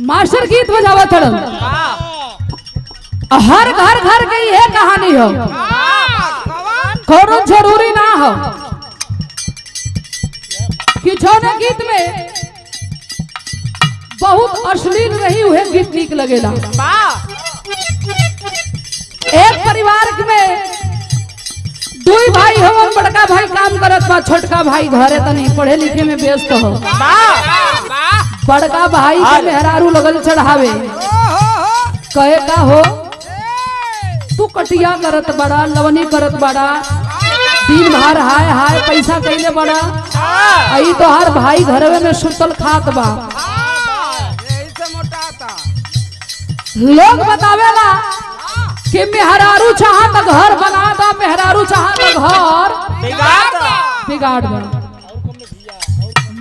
Master गीत बजावा थड़न हर घर घर की ये कहानी हो कोनो जरूरी ना हो कि जौन गीत में बहुत अश्लील रही हुए गीत निक लगेला। एक परिवार में दुई भाई हो, बड़का भाई काम करत बा, छोटका भाई घरे तनी पढ़े लिखे में व्यस्त हो। बड़का भाई के मेहरारू लगल चढ़ावे, कहे का हो तू कटिया करत बड़ा, लवनी करत बड़ा, दिन भर हाय हाय पैसा कैले बड़ा, आई तो हर भाई घरवे में सुतल खात बा। लोग बतावेला कि मेहरारू चाहा तो घर बना दा, मेहरारू चाहा तो घर बिगाड़ दे।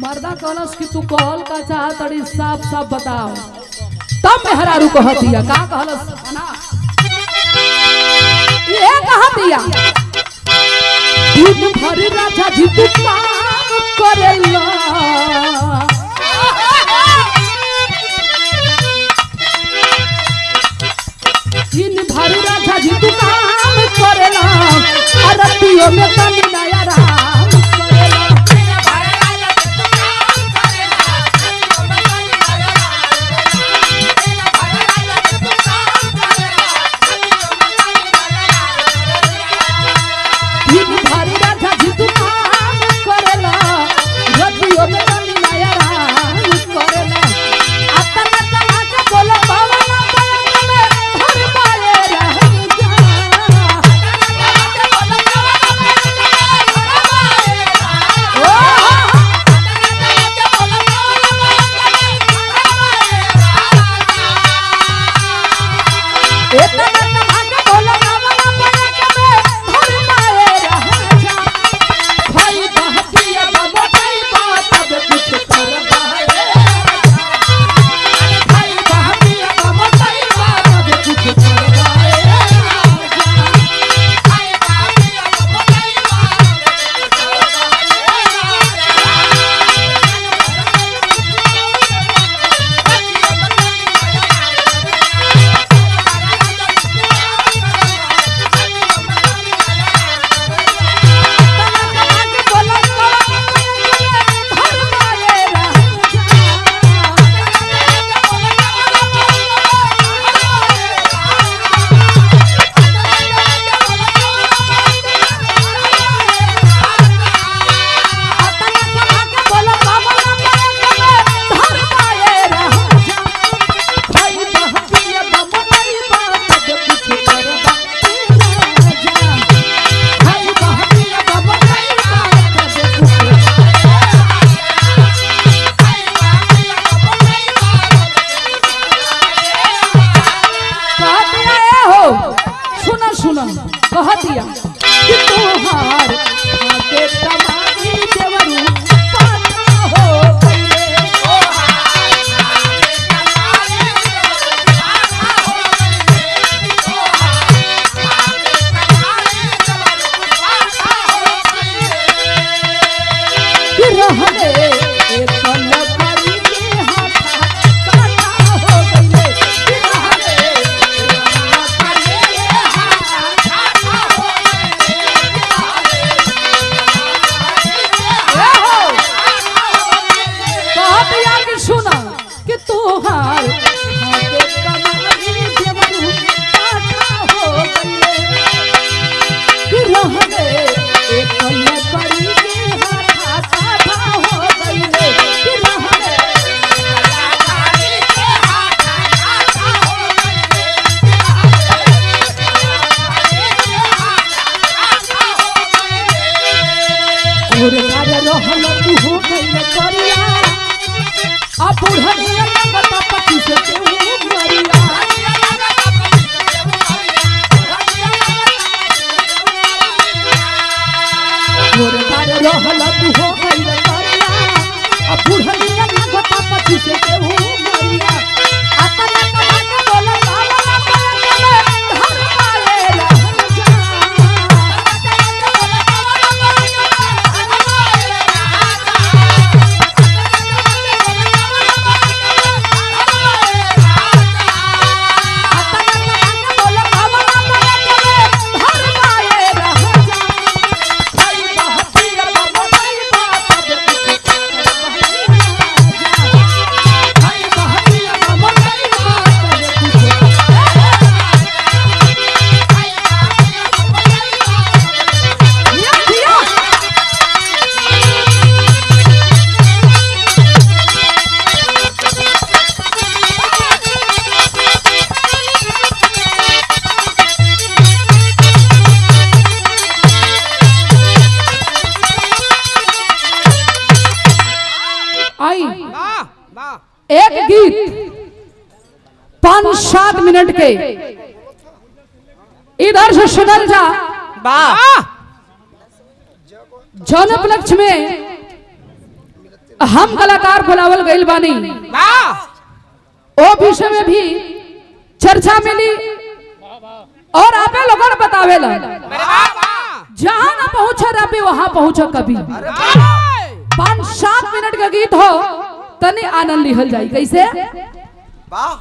मर्दा कहलस कि तू कहल का चाह तड़ी साफ साफ बताओ, तब मेहरारू कह दिया का कहलस ना ये कह दिया दिन भर राजा जी तू काम करेला, दिन भर राजा जी तू काम करेला, अरतियों में तनी नया राम करेला। दिन भर राजा जी तू काम करेला, रतियों में तनी नया राम करेला। अतना तना के बोला बाबा ना बोला में हर पाए रह जा। कह दिया कि तोहार खाते तमारी देवरू पाता हो गईले, कि रहले एक लकड़ी के हाथा काटा हो गईले, कि रहले सुना कि तोहार खाते कमाई देवरू पाता हो गईले, कि रहले एक लकड़ी के हाथा काटा हो गईले, कि रहले और कार रहल तू हो गईले करिया, अब बुढ़निया लगता पति से केहू मरिया। तोरे कार रहल तू हो गईले करिया, अब बुढ़निया लगता पति से केहू मरिया। अतना कहा के बोला बाबा ना बोला में घर पाए रह जा। मिनट के इधर से सुनल जा वाह जौन उपलक्ष्य में हम कलाकार बुलावल गइल बानी वाह ओ विषय में भी चर्चा मिली और आपे लोगन बतावेला जहां ना पहुंचा रबी वहां पहुंचा कभी 5-7 मिनट का गीत हो तने आनंद लिहल जाई कैसे वाह